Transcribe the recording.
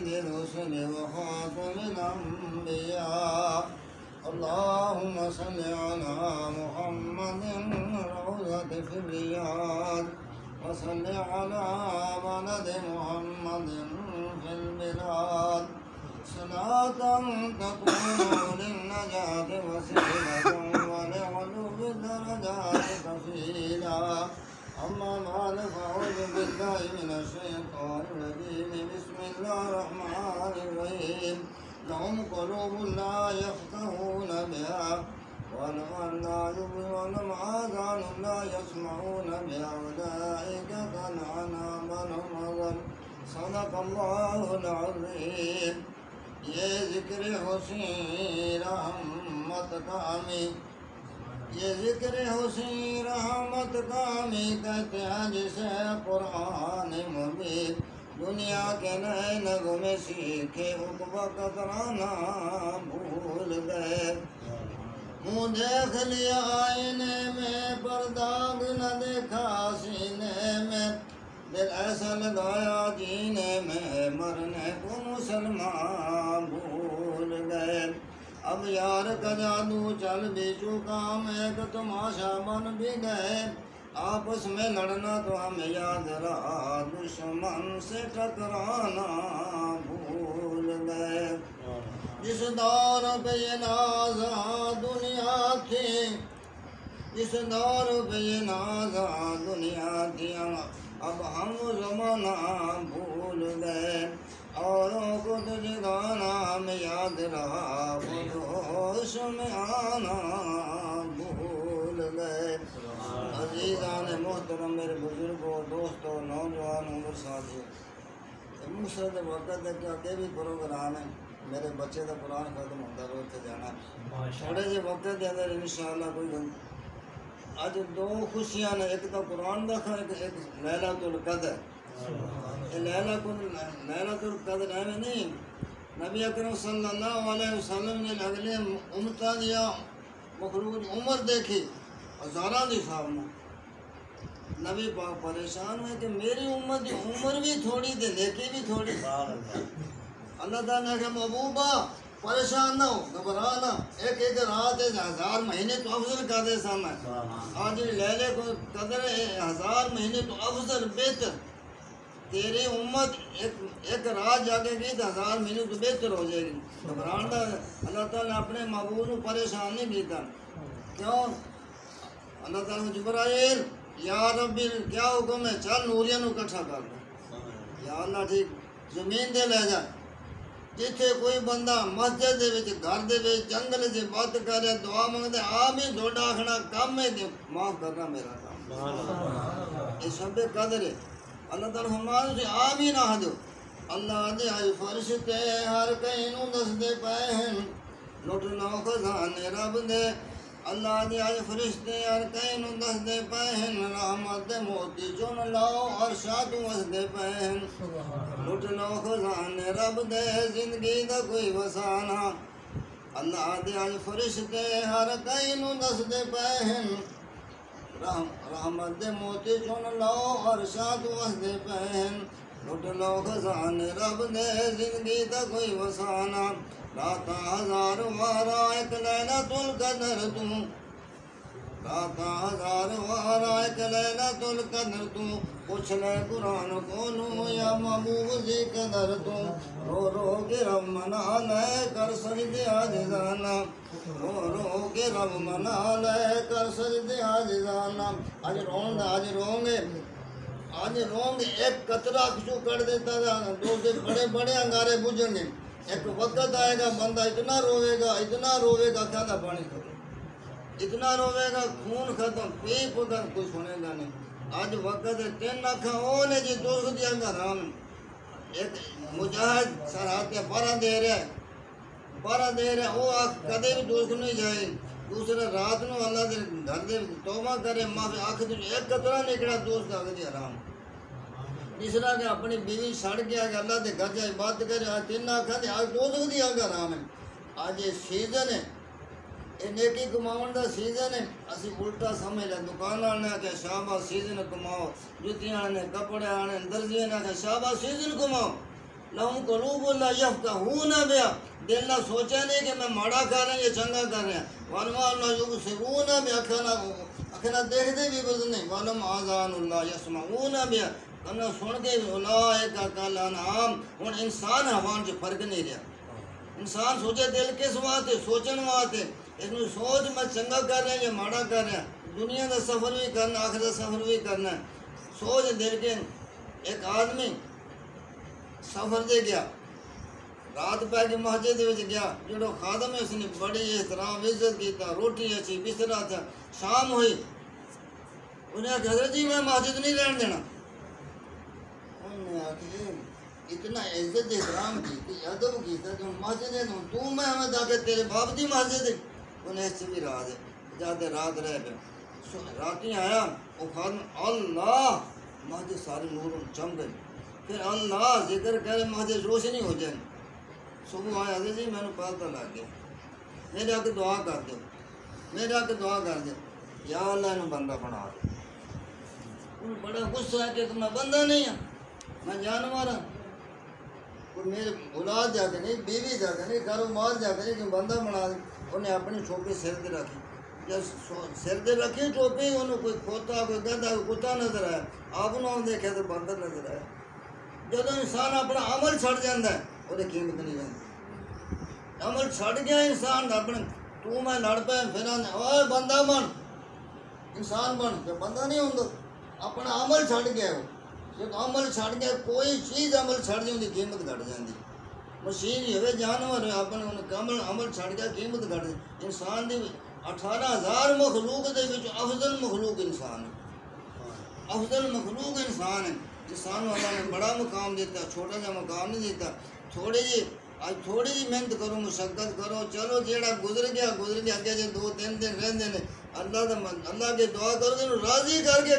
سيد الرسل وخاتم الأنبياء. اللهم صل على محمد روضة في الرياض، وصل على ولد محمد في البلاد، صلاة تكون للنجاة وسيلة ولعلو الدرجات كفيلا. أما بعد فأعوذ بالله من الشيطان الرجيم. بسم الله الرحمن الرحيم. لهم قلوب لا يفقهون بها ولهم ولهم آذان لا يسمعون بها أولئك كالأنعام بل هم أضل. صدق الله العظيم. یہ ذکر حسین رحمت کامی، یہ ذکر حسین رحمت کامی کہتے ہیں جسے قرآن مبین. دنیا کے نئے نغمے سیکھے عقبہ کا ترانہ بھول گئے. منہ دیکھ لیا آئینے میں پر داغ نہ دیکھا سینے میں. دل ایسا لگایا جینے میں مرنے کو مسلمان بھول گئے. اب یار کا جادو چل بھی چکا ہم ایک تماشا بن بھی گئے. آپس میں لڑنا تو ہمیں یاد رہا دشمن سے ٹکرانا بھول گئے. جس دور پہ یہ نازاں دنیا تھی، جس دور پہ یہ نازاں دنیا تھی، اب ہم زمانہ بھول گئے. اوروں کو تو جگانا ہمیں یاد رہا خود ہوش میں آنا بھول گئے. عزیزان محترم، میرے بزرگوں، دوستوں، نوجوانوں اور ساتھیوں، مقصد وقت ہے کہ آگے بھی پروگرام ہے. میرے بچے کا قرآن ختم ہوتا روز سے جانا تھوڑے سے وقت کے اندر انشاءاللہ کوئی آج دو خوشیاں نے. ایک تو قرآن کا ایک لیلۃ القدر. لیلۃ القدر ہے نہیں، نبی اکرم صلی اللہ علیہ وسلم نے اگلے امتہ دیا مخلوق عمر دیکھی ہزاراں دی سامنے. نبی پاک پریشان ہوئے کہ میری امت کی عمر بھی تھوڑی تھی نیکی بھی تھوڑی. اللہ تعالیٰ نے کہا محبوبہ پریشان نہ ہو، گھبرانا. ایک ایک رات 1000 مہینے تو افضل کا دے سامنے. آج لیلے کو قدر 1000 مہینے تو افضل بہتر. تیری امت ایک رات جاگے گی تو 1000 مہینے تو بہتر ہو جائے گی. گھبرانا. اللہ تعالیٰ نے اپنے محبوب کو پریشان نہیں کیتا. کیوں؟ اللہ تعالیٰ نے جبرائیل یا ربی کیا حکم ہے؟ چل نوریاں نو اکٹھا کر دو. یا اللہ ٹھیک، زمین دے لے جائے. جتھے کوئی بندہ مسجد دے وچ گھر دے وچ جنگل سے بات کرے دعا منگدے آپ ہی ڈوڈا آخنا کم ہے دے معاف کرنا میرا کام. یہ سب قدر ہے. اللہ تعالیٰ ہمارے سے آپ ہی نہ دو. اللہ دے آئی فرشتے ہر کہیں نو دس دے پائے ہیں لٹنا خزانے رب دے. اللہ دے آئی فرشتے ہر کہیں نو دس دے پائے ہیں رحمت دے موتی چون لاؤ اور شاہ تو وس دے پائے ہیں لٹنا خزانے رب دے زندگی دا کوئی وسانا. اللہ دے آئی فرشتے ہر کہیں نو دس دے پائے ہیں رحمت دے موتی چون لاؤ اور شاہ تو وس دے پائے ہیں لٹ لو خزانے رب دے زندگی دا کوئی وسانا. راتا 1000 وارا ایک لیلۃ القدر تو، راتا 1000 وارا ایک لیلۃ القدر تو. پوچھ لے قرآن کولو یا محبوب ذی قدر تو. رو رو کے رب منا لے کر سجدے عاجزانہ، رو رو کے رب منا لے کر سجدے عاجزانہ. آج رون گے ایک قطرہ کچھ کر دیتا تھا دوسرے بڑے بڑے انگارے بجھیں گے. ایک وقت آئے گا بندہ اتنا روے گا کیا تھا پانی ختم، اتنا روے گا خون ختم، پیپ کر کوئی سنے گا نہیں. آج وقت 3 آنکھاں وہ نے جی دوست دیا گا رام. ایک مجاہد سرحد کے پارا دے رہا ہے وہ آنکھ کدے بھی دوست نہیں جائے. دوسرے رات نو اللہ دے گھر دے توبہ کرے معافی آنکھ تو ایک قطرہ نکلا دوست آگ دی حرام. تیسرا کہ اپنی بیوی چھڑ گیا کہ اللہ دے گھر جائے بات کرے. آج 3 آنکھاں دے آج دوست دی آگ حرام ہے. آج یہ سیزن ہے، یہ نیکی کماؤن دا سیزن ہے. اسی الٹا سمجھ لیں. دکان آنے کہ شاباش سیزن کماؤ، جتیاں آنے کپڑے آنے درزیاں نے کہ شاباش سیزن کماؤ. لہم قلوب لا یفقہون بہا، دل نہ سوچا نہیں کہ میں ماڑا کر رہا ہوں یا چنگا کر رہا ہوں، وَلَمْ لَا یُبْصِرُونَ بِهَا، اکھنا دیکھتے بھی بس نہیں، وَلَمْ آذَانٌ لَا یَسْمَعُونَ بِهَا، کنا سن کے اولئک کالانعام۔ ہن انسان حیوان چ فرق نہیں رہا، انسان سوچے دل کس واسطے سوچن واسطے، اس نے سوچ میں چنگا کر رہا ہوں یا ماڑا کر رہا ہوں، دنیا کا سفر بھی کرنا آخرت کا سفر بھی کرنا ہے، سوچ دل کے۔ ایک آدمی سفر دے گیا، رات پہ کے مسجد گیا، جڑو خادم ہے اس نے بڑی احترام عزت کیتا، روٹی اچھی بسترا تھا، شام ہوئی، انہیں آخیا حضرت جی میں مسجد نہیں رہن دینا، انہوں نے آخیا اتنا عزت احترام کی ادب کیتا کہ مسجد ہے تو میں ہمیں جاکے تیرے باپ دی مسجد ہے، انہیں اس سے بھی راز ہے، جاتے رات رہ پہ، راتی آیا وہ خادم اللہ، مسجد ساری نور چم گئی، پھر اللہ ذکر کرے مسجد روشنی ہو جائے، صبح آیا حضرت جی میں نے پتہ لگ گیا، میرے آ کے دعا کر دو، میرے آ کے دعا کر دو، یا اللہ انہوں بندہ بنا دے، انہوں بڑا غصہ ہے کہ میں بندہ نہیں ہوں، میں جانور ہوں، کوئی میرے اولاد جا کے نہیں، بیوی جا کے نہیں، کاروبار جا کے نہیں کہ بندہ بنا دے، انہیں اپنی ٹوپی سر دے رکھی، جب سر دے رکھی ٹوپی انہوں کوئی کھوتا کوئی گدھا کوئی کتا نظر آیا، آپ انہوں دیکھا تو بندر نظر آیا۔ جب انسان اپنا عمل چھڑ جاتا ہے وہ قیمت نہیں رہتی، عمل چھڑ گیا انسان اپنے، تو میں لڑ پہ پھر اوے بندہ بن، انسان بن، جب بندہ نہیں ہوتا اپنا عمل چھڑ گیا، وہ جب عمل چھڑ گیا کوئی چیز عمل چھڑ جائے ان کی قیمت گھٹ جاتی، مشین ہی ہوئے جانور ہوئے اپنے عمل چھڑ گیا قیمت گھٹ جاتی۔ انسان دی 18,000 مخلوق دے وچ افضل مخلوق انسان ہے، افضل مخلوق انسان ہے، انسان اللہ نے بڑا مقام دیتا، چھوٹا سا مقام نہیں دیتا، تھوڑی جی محنت کرو مشقت کرو، چلو جیڑا گزر گیا اگے جے 2-3 دن رہندے نے، اللہ کے دعا کرو کہ راضی کر کے